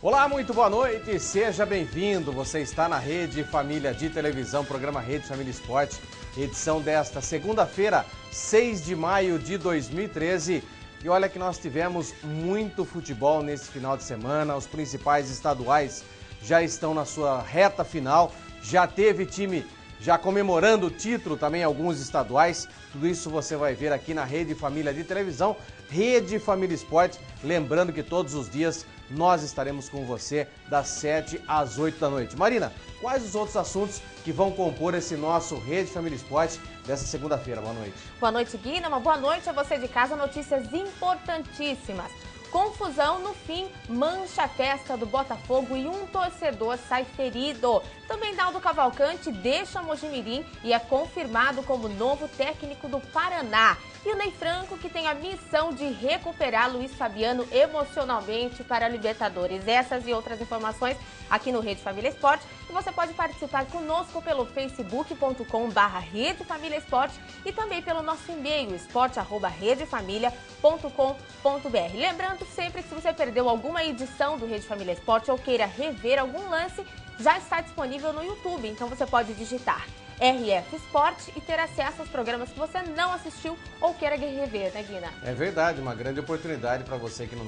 Olá, muito boa noite, seja bem-vindo. Você está na Rede Família de Televisão, programa Rede Família Esporte, edição desta segunda-feira, 6 de maio de 2013. E olha que nós tivemos muito futebol nesse final de semana, os principais estaduais já estão na sua reta final, já teve time já comemorando o título, também alguns estaduais. Tudo isso você vai ver aqui na Rede Família de Televisão, Rede Família Esporte. Lembrando que todos os dias nós estaremos com você das 7 às 8 da noite. Marina, quais os outros assuntos que vão compor esse nosso Rede Família Esporte dessa segunda-feira? Boa noite. Boa noite, Guina. Uma boa noite a você de casa. Notícias importantíssimas. Confusão no fim, mancha a festa do Botafogo e um torcedor sai ferido. Também Naldo Cavalcante deixa Mojimirim e é confirmado como novo técnico do Paraná. E o Ney Franco, que tem a missão de recuperar Luiz Fabiano emocionalmente para a Libertadores. Essas e outras informações aqui no Rede Família Esporte. E você pode participar conosco pelo facebook.com/Rede Família Esporte e também pelo nosso e-mail, esporte@redefamilia.com.br. Lembrando sempre que se você perdeu alguma edição do Rede Família Esporte ou queira rever algum lance, já está disponível no YouTube. Então você pode digitar RF Esporte e ter acesso aos programas que você não assistiu ou queira rever, né, Guina? É verdade, uma grande oportunidade para você que não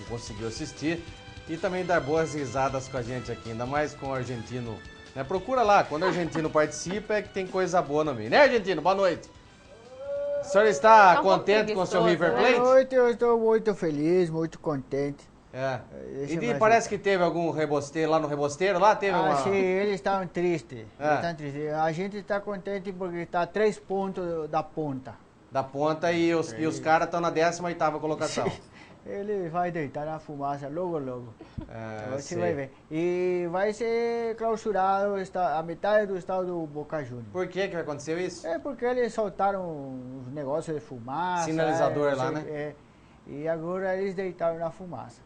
conseguiu assistir e também dar boas risadas com a gente aqui, ainda mais com o argentino. Né? Procura lá, quando o argentino participa é que tem coisa boa no meio. Né, argentino? Boa noite. O senhor está contente com o seu River Plate? Boa noite, eu estou muito feliz, muito contente. É. E parece que teve algum rebosteiro lá no rebosteiro? Lá teve uma... Sim, eles estavam tristes. A gente está contente porque está a 3 pontos da ponta. Da ponta e os caras estão na 18ª colocação. Ele vai deitar na fumaça logo, logo. Você vai ver. E vai ser clausurado a metade do estado do Boca Juniors. Por que aconteceu isso? É porque eles soltaram uns negócios de fumaça. Sinalizador lá, né? E agora eles deitaram na fumaça.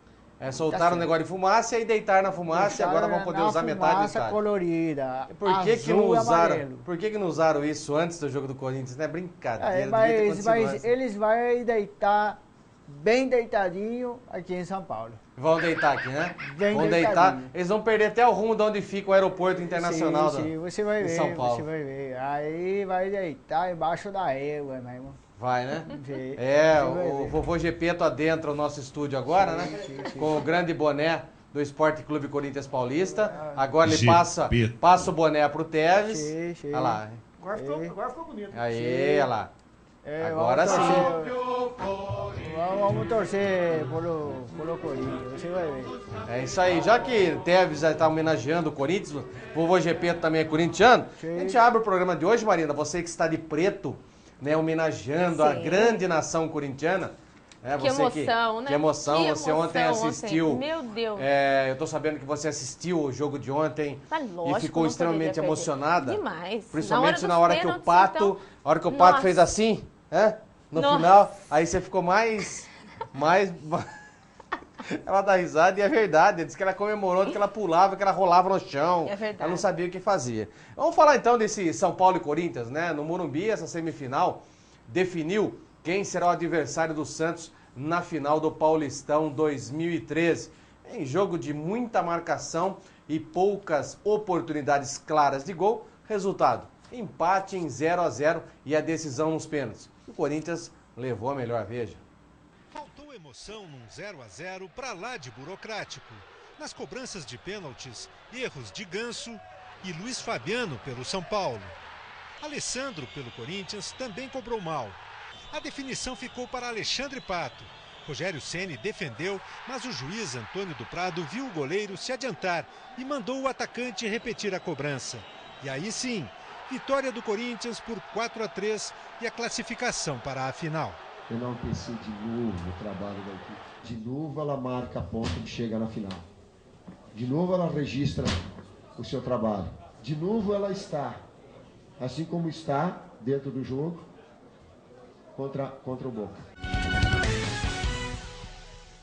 Soltaram o negócio de fumaça e deitaram na fumaça e agora vão poder usar metade do estádio. Colorida, Por que azul, não usaram? amarelo. Por que não usaram isso antes do jogo do Corinthians? Não é brincadeira. Mas eles vão deitar bem deitadinho aqui em São Paulo. Vão deitar aqui, né? Bem vão deitar. Eles vão perder até o rumo de onde fica o aeroporto internacional sim, você vai de ver, São Paulo. Você vai ver. Aí vai deitar embaixo da égua mesmo. Vai, né? Sim, o vovô Gepeto adentra o nosso estúdio agora, né? Sim. Com o grande boné do Esporte Clube Corinthians Paulista. Agora ele passa o boné pro Teves. Sim. Olha lá. Agora ficou bonito. Aí, olha lá. Agora sim. Vamos torcer pelo Corinthians, você vai ver. É isso aí. Já que Teves já está homenageando o Corinthians, o vovô Gepeto também é corintiano, Sim. a gente abre o programa de hoje, Marina, você que está de preto, né, homenageando a grande nação corintiana. Que emoção, né? Que emoção. Você ontem assistiu. Meu Deus. Eu tô sabendo que você assistiu o jogo de ontem lógico, e ficou extremamente emocionada. Demais. Principalmente na hora que o Pato, Pato fez assim, no final, aí você ficou mais ela dá risada e é verdade. Diz que ela comemorou, que ela pulava, que ela rolava no chão. É verdade. Ela não sabia o que fazia. Vamos falar então desse São Paulo e Corinthians, né? No Morumbi, essa semifinal definiu quem será o adversário do Santos na final do Paulistão 2013. Em jogo de muita marcação e poucas oportunidades claras de gol, resultado: empate em 0-0 e a decisão nos pênaltis. O Corinthians levou a melhor, veja. Faltou emoção num 0-0 para lá de burocrático. Nas cobranças de pênaltis, erros de Ganso e Luiz Fabiano pelo São Paulo. Alessandro pelo Corinthians também cobrou mal. A definição ficou para Alexandre Pato. Rogério Ceni defendeu, mas o juiz Antônio do Prado viu o goleiro se adiantar e mandou o atacante repetir a cobrança. E aí sim, vitória do Corinthians por 4-3 e a classificação para a final. Enaltecer de novo o trabalho da equipe. De novo ela marca a ponto de chegar na final. De novo ela registra o seu trabalho. De novo ela está, assim como está dentro do jogo, contra o Boca.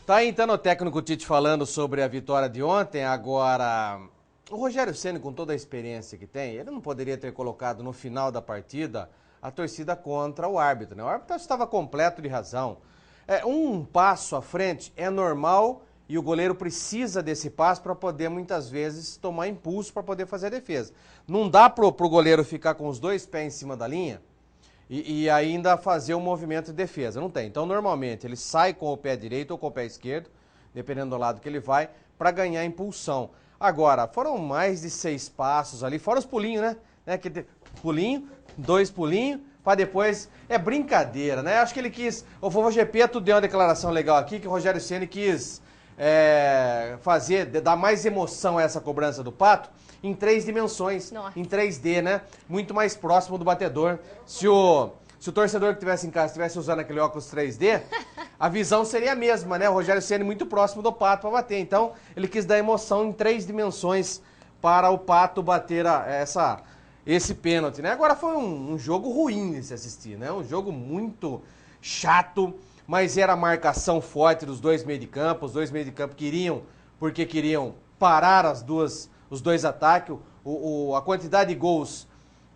Tá aí então o técnico Tite falando sobre a vitória de ontem. Agora, o Rogério Ceni, com toda a experiência que tem, ele não poderia ter colocado no final da partida a torcida contra o árbitro, né? O árbitro estava completo de razão. Um passo à frente é normal e o goleiro precisa desse passe para poder, muitas vezes, tomar impulso para poder fazer a defesa. Não dá pro goleiro ficar com os dois pés em cima da linha e ainda fazer um movimento de defesa. Não tem. Então, normalmente, ele sai com o pé direito ou com o pé esquerdo, dependendo do lado que ele vai, para ganhar impulsão. Agora, foram mais de 6 passos ali, fora os pulinhos, né? Pulinho, 2 pulinhos, para depois... É brincadeira, né? Acho que ele quis... O Vovô Gepeto deu uma declaração legal aqui, que o Rogério Ceni quis dar mais emoção a essa cobrança do Pato em 3 dimensões, em 3D, né? Muito mais próximo do batedor. Se o torcedor que estivesse em casa estivesse usando aquele óculos 3D, a visão seria a mesma, né? O Rogério Ceni muito próximo do Pato para bater. Então, ele quis dar emoção em 3 dimensões para o Pato bater esse pênalti, né? Agora foi um jogo ruim de se assistir, né? Um jogo muito chato, mas era a marcação forte dos dois meio de campo. Os dois meio de campo queriam parar os dois ataques. A quantidade de gols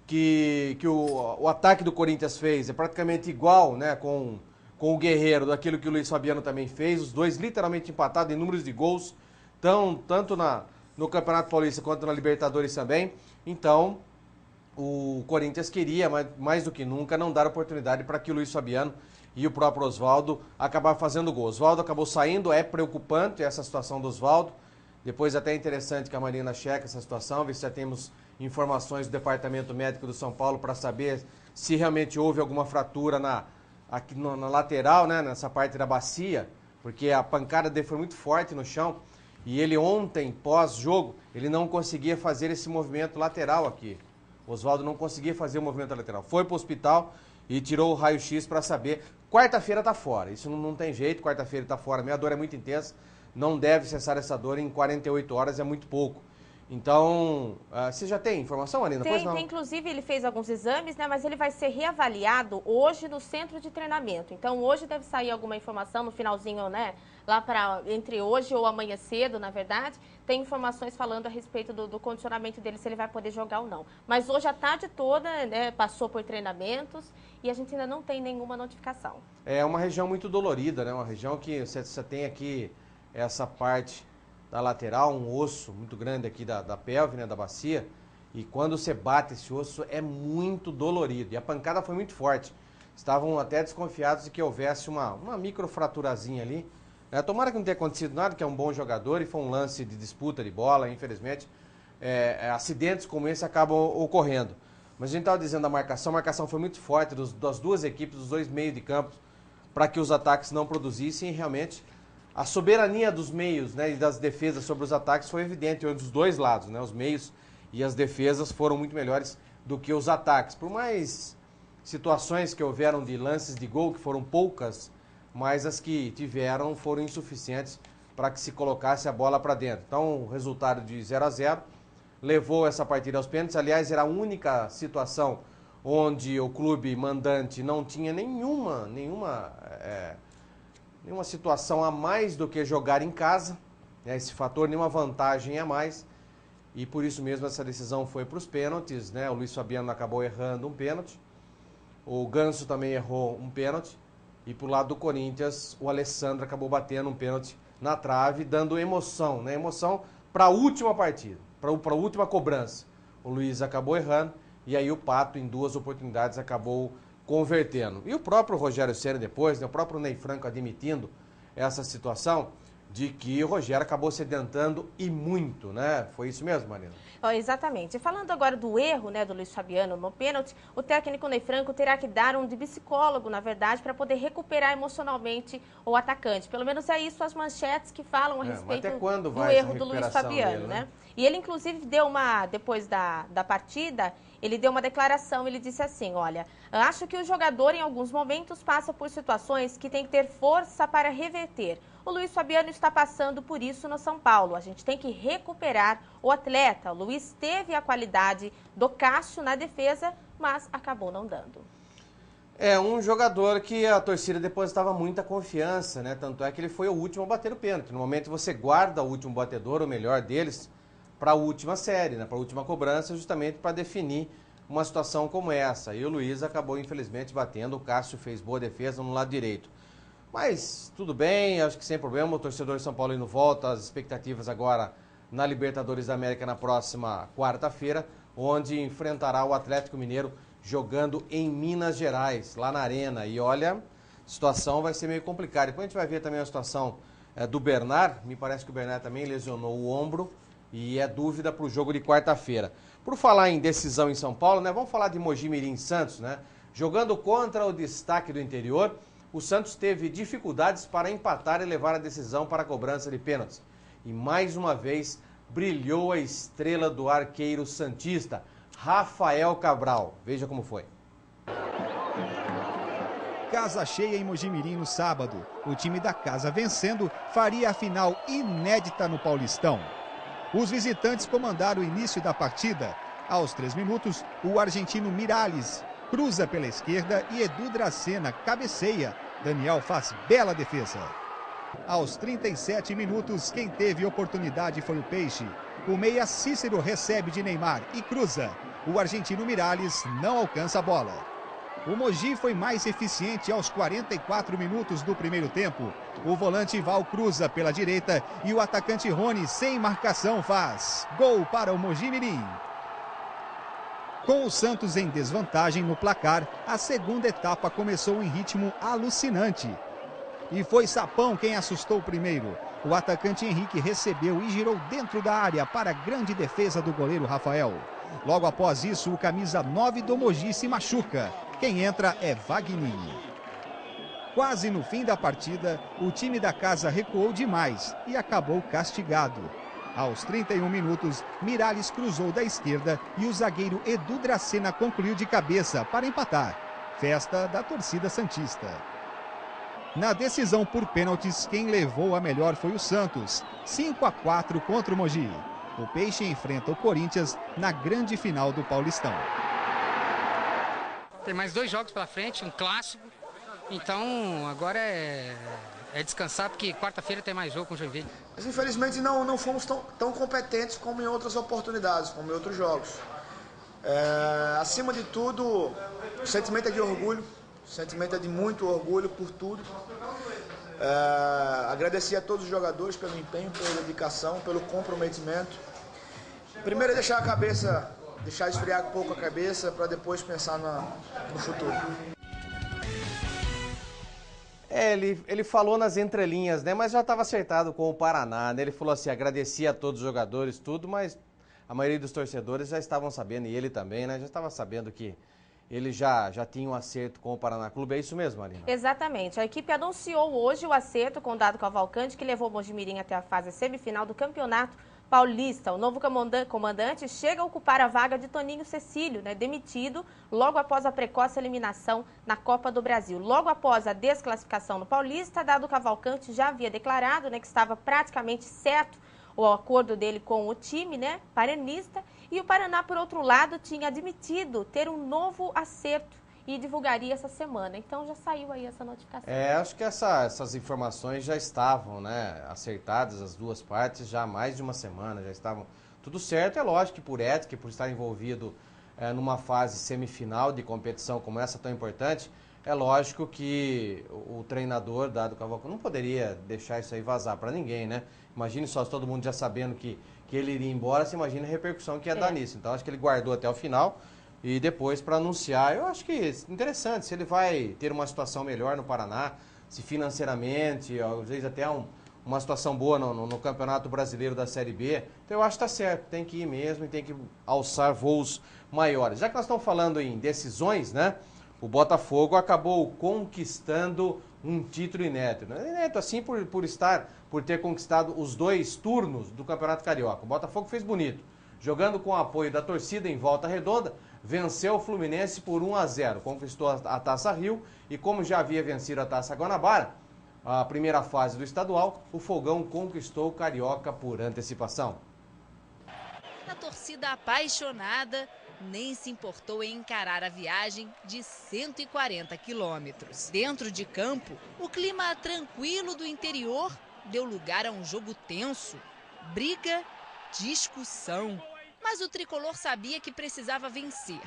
que o ataque do Corinthians fez é praticamente igual, né, com o Guerreiro, daquilo que o Luiz Fabiano também fez. Os dois literalmente empatados em números de gols, tanto no Campeonato Paulista quanto na Libertadores também. Então, o Corinthians queria, mais do que nunca, não dar oportunidade para que o Luiz Fabiano e o próprio Oswaldo acabaram fazendo gol. Oswaldo acabou saindo, é preocupante essa situação do Oswaldo. Depois até é interessante que a Marina cheque essa situação, ver se já temos informações do Departamento Médico do São Paulo para saber se realmente houve alguma fratura aqui na lateral, né, nessa parte da bacia, porque a pancada dele foi muito forte no chão e ele ontem, pós-jogo, ele não conseguia fazer esse movimento lateral aqui. O Oswaldo não conseguia fazer o movimento lateral. Foi para o hospital e tirou o raio-x para saber. Quarta-feira está fora, isso não tem jeito, quarta-feira está fora. Minha dor é muito intensa, não deve cessar essa dor em 48 horas, é muito pouco. Então, você já tem informação, Marina? Pois não. Tem, inclusive ele fez alguns exames, né, mas ele vai ser reavaliado hoje no centro de treinamento. Então, hoje deve sair alguma informação no finalzinho, né, lá entre hoje ou amanhã cedo, na verdade, tem informações falando a respeito do condicionamento dele, se ele vai poder jogar ou não. Mas hoje a tarde toda, né, passou por treinamentos e a gente ainda não tem nenhuma notificação. É uma região muito dolorida, né, uma região que você tem aqui essa parte da lateral, um osso muito grande aqui da pelve, né, da bacia, e quando você bate esse osso é muito dolorido, e a pancada foi muito forte. Estavam até desconfiados de que houvesse uma microfraturazinha ali. Tomara que não tenha acontecido nada, que é um bom jogador, e foi um lance de disputa de bola, infelizmente. Acidentes como esse acabam ocorrendo. Mas a gente estava dizendo a marcação foi muito forte das duas equipes, dos dois meios de campo, para que os ataques não produzissem, e realmente a soberania dos meios, né, e das defesas sobre os ataques foi evidente dos dois lados, né? Os meios e as defesas foram muito melhores do que os ataques. Por mais situações que houveram de lances de gol, que foram poucas, mas as que tiveram foram insuficientes para que se colocasse a bola para dentro. Então, o resultado de 0-0 levou essa partida aos pênaltis. Aliás, era a única situação onde o clube mandante não tinha nenhuma situação a mais do que jogar em casa, né? Esse fator, nenhuma vantagem a mais, e por isso mesmo essa decisão foi para os pênaltis, né? O Luiz Fabiano acabou errando um pênalti, o Ganso também errou um pênalti, e pro lado do Corinthians o Alessandro acabou batendo um pênalti na trave, dando emoção, né? Emoção para a última partida, para a última cobrança. O Luiz acabou errando, e aí o Pato, em 2 oportunidades, acabou convertendo. E o próprio Rogério Ceni depois, né, o próprio Ney Franco admitindo essa situação de que o Rogério acabou se adiantando e muito, né? Foi isso mesmo, Marina? Exatamente. Falando agora do erro, né, do Luiz Fabiano no pênalti, o técnico Ney Franco terá que dar um de psicólogo, na verdade, para poder recuperar emocionalmente o atacante. Pelo menos é isso as manchetes que falam a respeito do erro do Luiz Fabiano, dele, né? E ele, inclusive, depois da partida, ele deu uma declaração, ele disse assim, olha, acho que o jogador em alguns momentos passa por situações que tem que ter força para reverter. O Luiz Fabiano está passando por isso no São Paulo. A gente tem que recuperar o atleta. O Luiz teve a qualidade do Cássio na defesa, mas acabou não dando. É um jogador que a torcida depositava muita confiança, né? Tanto é que ele foi o último a bater o pênalti. No momento você guarda o último batedor, o melhor deles, para a última série, né? Para a última cobrança, justamente para definir uma situação como essa. E o Luiz acabou, infelizmente, batendo. O Cássio fez boa defesa no lado direito. Mas tudo bem, acho que sem problema, o torcedor de São Paulino volta, as expectativas agora na Libertadores da América na próxima quarta-feira, onde enfrentará o Atlético Mineiro jogando em Minas Gerais, lá na Arena. E olha, a situação vai ser meio complicada. Depois a gente vai ver também a situação do Bernard, me parece que o Bernard também lesionou o ombro e é dúvida para o jogo de quarta-feira. Por falar em decisão em São Paulo, né, vamos falar de Mogi Mirim Santos, né? Jogando contra o destaque do interior, o Santos teve dificuldades para empatar e levar a decisão para a cobrança de pênaltis. E mais uma vez brilhou a estrela do arqueiro santista, Rafael Cabral. Veja como foi. Casa cheia em Mogi Mirim no sábado. O time da casa vencendo faria a final inédita no Paulistão. Os visitantes comandaram o início da partida. Aos 3 minutos, o argentino Miralles cruza pela esquerda e Edu Dracena cabeceia. Daniel faz bela defesa. Aos 37 minutos, quem teve oportunidade foi o Peixe. O meia Cícero recebe de Neymar e cruza. O argentino Miralles não alcança a bola. O Mogi foi mais eficiente aos 44 minutos do primeiro tempo. O volante Val cruza pela direita e o atacante Rony, sem marcação, faz gol para o Mogi Mirim. Com o Santos em desvantagem no placar, a segunda etapa começou em ritmo alucinante. E foi Sapão quem assustou o primeiro. O atacante Henrique recebeu e girou dentro da área para a grande defesa do goleiro Rafael. Logo após isso, o camisa 9 do Mogi se machuca. Quem entra é Wagner. Quase no fim da partida, o time da casa recuou demais e acabou castigado. Aos 31 minutos, Miralles cruzou da esquerda e o zagueiro Edu Dracena concluiu de cabeça para empatar. Festa da torcida santista. Na decisão por pênaltis, quem levou a melhor foi o Santos, 5-4 contra o Mogi. O Peixe enfrenta o Corinthians na grande final do Paulistão. Tem mais 2 jogos pela frente, um clássico. Então agora é descansar, porque quarta-feira tem mais jogo com o Joinville. Mas infelizmente não fomos tão competentes como em outras oportunidades, como em outros jogos. Acima de tudo, o sentimento é de orgulho, o sentimento é de muito orgulho por tudo. Agradecer a todos os jogadores pelo empenho, pela dedicação, pelo comprometimento. Primeiro é deixar esfriar um pouco a cabeça para depois pensar no futuro. Ele falou nas entrelinhas, né? Mas já estava acertado com o Paraná, né? Ele falou assim, agradecia a todos os jogadores, tudo, mas a maioria dos torcedores já estavam sabendo, e ele também, né? Já estava sabendo que ele já tinha um acerto com o Paraná Clube. É isso mesmo, Marina? Exatamente. A equipe anunciou hoje o acerto com o Dado Cavalcante, que levou o Mogi Mirim até a fase semifinal do Campeonato Paulista. O novo comandante chega a ocupar a vaga de Toninho Cecílio, né, demitido logo após a precoce eliminação na Copa do Brasil. Logo após a desclassificação no Paulista, Dado Cavalcante já havia declarado, né, que estava praticamente certo o acordo dele com o time, né, paranista, e o Paraná, por outro lado, tinha admitido ter um novo acerto e divulgaria essa semana. Então já saiu aí essa notificação. Acho que essas informações já estavam, né, acertadas, as duas partes, já há mais de uma semana, já estavam tudo certo. É lógico que por ética, por estar envolvido numa fase semifinal de competição como essa tão importante, é lógico que o treinador, Dado Cavalcante, não poderia deixar isso aí vazar para ninguém, né? Imagine só, todo mundo já sabendo que ele iria embora, você imagina a repercussão que ia dar nisso. Então acho que ele guardou até o final. E depois, para anunciar, eu acho que interessante, se ele vai ter uma situação melhor no Paraná, se financeiramente, às vezes até uma situação boa no Campeonato Brasileiro da Série B, então eu acho que está certo, tem que ir mesmo e tem que alçar voos maiores. Já que nós estamos falando em decisões, né, o Botafogo acabou conquistando um título inédito. Inédito assim por ter conquistado os 2 turnos do Campeonato Carioca. O Botafogo fez bonito, jogando com o apoio da torcida em Volta Redonda, venceu o Fluminense por 1-0, conquistou a Taça Rio e, como já havia vencido a Taça Guanabara, a primeira fase do estadual, o Fogão conquistou o Carioca por antecipação. A torcida apaixonada nem se importou em encarar a viagem de 140 quilômetros. Dentro de campo, o clima tranquilo do interior deu lugar a um jogo tenso, briga, discussão. Mas o tricolor sabia que precisava vencer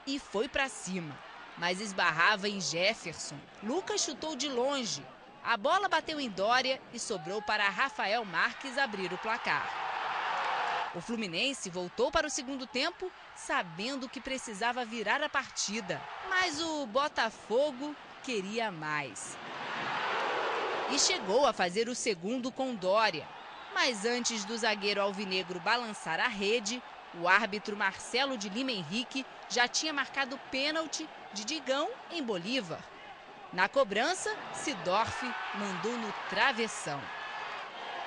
e foi para cima. Mas esbarrava em Jefferson. Lucas chutou de longe. A bola bateu em Dória e sobrou para Rafael Marques abrir o placar. O Fluminense voltou para o segundo tempo, sabendo que precisava virar a partida. Mas o Botafogo queria mais. E chegou a fazer o segundo com Dória. Mas antes do zagueiro alvinegro balançar a rede, o árbitro Marcelo de Lima Henrique já tinha marcado pênalti de Digão em Bolívar. Na cobrança, Sidorf mandou no travessão.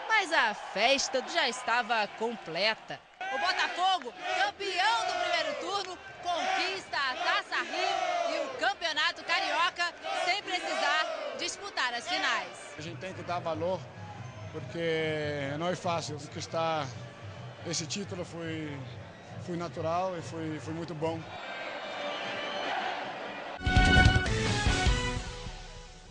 Mas a festa já estava completa. O Botafogo, campeão do primeiro turno, conquista a Taça Rio e o Campeonato Carioca sem precisar disputar as finais. A gente tem que dar valor, porque não é fácil conquistar esse título, foi natural e foi muito bom.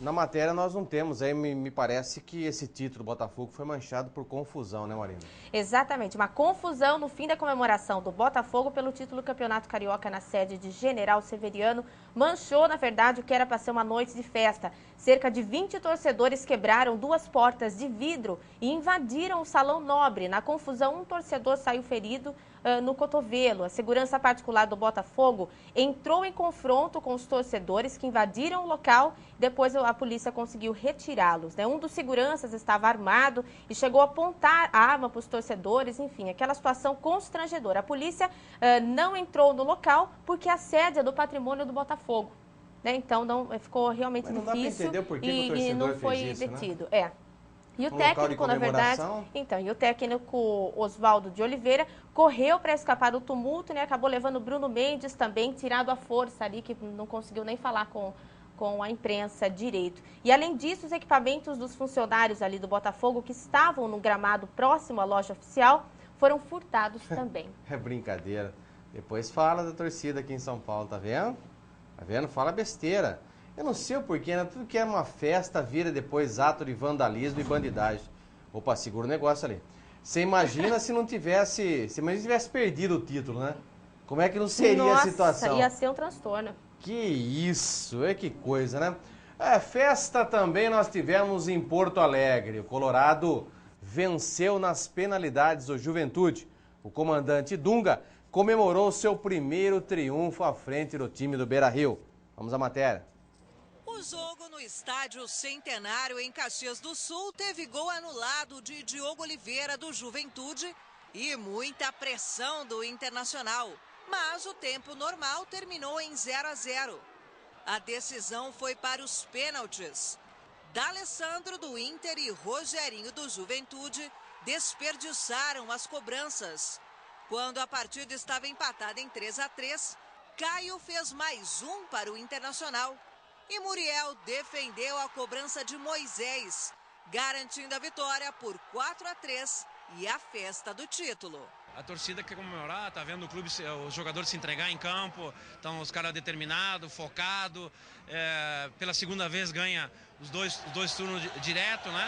Na matéria nós não temos, aí me parece que esse título do Botafogo foi manchado por confusão, né, Marina? Exatamente, uma confusão no fim da comemoração do Botafogo pelo título do Campeonato Carioca na sede de General Severiano. Manchou, na verdade, o que era para ser uma noite de festa. Cerca de 20 torcedores quebraram 2 portas de vidro e invadiram o Salão Nobre. Na confusão, um torcedor saiu ferido no cotovelo. A segurança particular do Botafogo entrou em confronto com os torcedores que invadiram o local. Depois a polícia conseguiu retirá-los, né? Um dos seguranças estava armado e chegou a apontar a arma para os torcedores. Enfim, aquela situação constrangedora. A polícia não entrou no local porque a sede é do patrimônio do Botafogo, né? Então ficou realmente difícil. Dá para entender por que o torcedor não foi fez isso, detido. Né? E o técnico, na verdade, e o técnico Oswaldo de Oliveira correu para escapar do tumulto, né? Acabou levando o Bruno Mendes também, tirado à força ali, que não conseguiu nem falar com a imprensa direito. E além disso, os equipamentos dos funcionários ali do Botafogo que estavam no gramado próximo à loja oficial foram furtados também. É brincadeira. Depois fala da torcida aqui em São Paulo, tá vendo? Tá vendo? Fala besteira. Eu não sei o porquê, né? Tudo que é uma festa vira depois ato de vandalismo e bandidagem. Opa, segura o negócio ali. Você imagina se não tivesse... Se tivesse perdido o título, né? Como é que não seria a situação? Ia ser um transtorno. Que isso, que coisa, né? Festa também nós tivemos em Porto Alegre. O Colorado venceu nas penalidades o Juventude. O comandante Dunga comemorou seu primeiro triunfo à frente do time do Beira-Rio. Vamos à matéria. O jogo no Estádio Centenário, em Caxias do Sul, teve gol anulado de Diogo Oliveira, do Juventude, e muita pressão do Internacional. Mas o tempo normal terminou em 0-0. A decisão foi para os pênaltis. D'Alessandro, do Inter, e Rogerinho, do Juventude, desperdiçaram as cobranças. Quando a partida estava empatada em 3-3, Caio fez mais um para o Internacional. E Muriel defendeu a cobrança de Moisés, garantindo a vitória por 4-3 e a festa do título. A torcida quer comemorar, tá vendo o clube, os jogadores se entregar em campo, estão os caras determinados, focados, pela segunda vez ganha os dois turnos direto, né?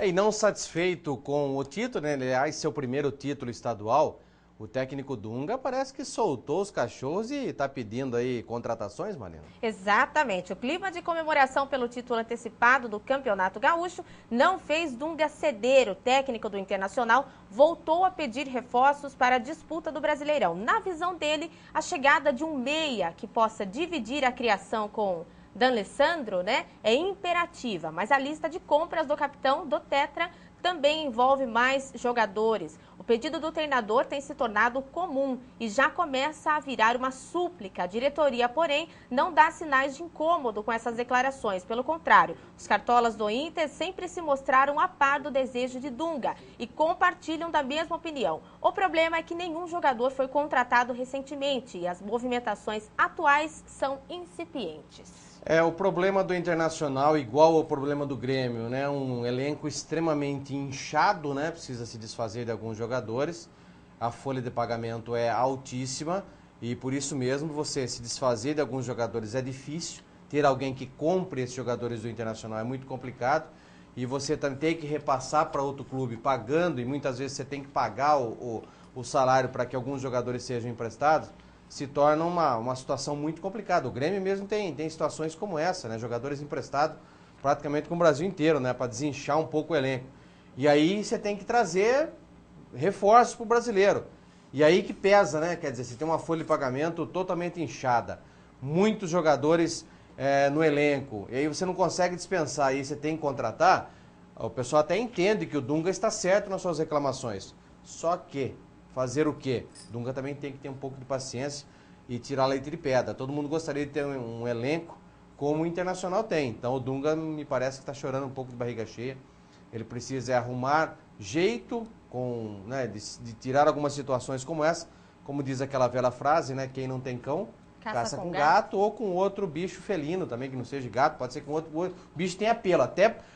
E não satisfeito com o título, né? Aliás, seu primeiro título estadual, o técnico Dunga parece que soltou os cachorros e está pedindo aí contratações, Marina? Exatamente. O clima de comemoração pelo título antecipado do Campeonato Gaúcho não fez Dunga ceder. O técnico do Internacional voltou a pedir reforços para a disputa do Brasileirão. Na visão dele, a chegada de um meia que possa dividir a criação com D'Alessandro, né, é imperativa, mas a lista de compras do capitão do Tetra também envolve mais jogadores. O pedido do treinador tem se tornado comum e já começa a virar uma súplica. A diretoria, porém, não dá sinais de incômodo com essas declarações. Pelo contrário, os cartolas do Inter sempre se mostraram a par do desejo de Dunga e compartilham da mesma opinião. O problema é que nenhum jogador foi contratado recentemente e as movimentações atuais são incipientes. O problema do Internacional igual ao problema do Grêmio, né? Um elenco extremamente inchado, né? Precisa se desfazer de alguns jogadores. A folha de pagamento é altíssima e por isso mesmo você se desfazer de alguns jogadores é difícil. Ter alguém que compre esses jogadores do Internacional é muito complicado e você tem que repassar para outro clube pagando e muitas vezes você tem que pagar o o salário para que alguns jogadores sejam emprestados, se torna uma situação muito complicada. O Grêmio mesmo tem situações como essa, né? Jogadores emprestados praticamente com o Brasil inteiro, né? Para desinchar um pouco o elenco. E aí você tem que trazer reforços para o brasileiro. E aí que pesa, né? Quer dizer, você tem uma folha de pagamento totalmente inchada. Muitos jogadores no elenco. E aí você não consegue dispensar, aí você tem que contratar. O pessoal até entende que o Dunga está certo nas suas reclamações. Só que, fazer o quê? O Dunga também tem que ter um pouco de paciência e tirar leite de pedra. Todo mundo gostaria de ter um elenco como o Internacional tem. Então o Dunga me parece que está chorando um pouco de barriga cheia. Ele precisa arrumar jeito de tirar algumas situações como essa. Como diz aquela velha frase, né? Quem não tem cão, caça com gato ou com outro bicho felino também, que não seja gato, pode ser com outro bicho que tenha pelo.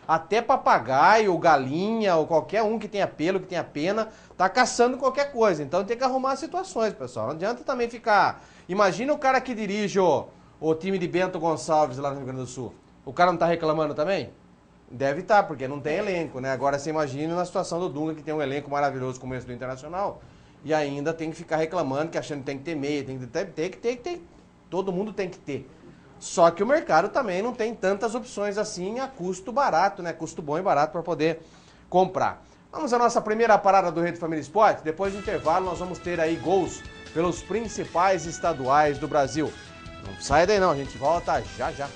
Até papagaio, ou galinha, ou qualquer um que tenha pelo, que tenha pena, tá caçando qualquer coisa. Então tem que arrumar situações, pessoal. Não adianta também ficar... Imagina o cara que dirige o time de Bento Gonçalves lá no Rio Grande do Sul. O cara não tá reclamando também? Deve estar, porque não tem elenco, né? Agora você imagina na situação do Dunga, que tem um elenco maravilhoso como esse do Internacional, e ainda tem que ficar reclamando, que achando que tem que ter meia, tem que ter. Todo mundo tem que ter. Só que o mercado também não tem tantas opções assim a custo barato, né? Custo bom e barato para poder comprar. Vamos à nossa primeira parada do Rede Família Esporte. Depois do intervalo nós vamos ter aí gols pelos principais estaduais do Brasil. Não sai daí não, a gente volta já já.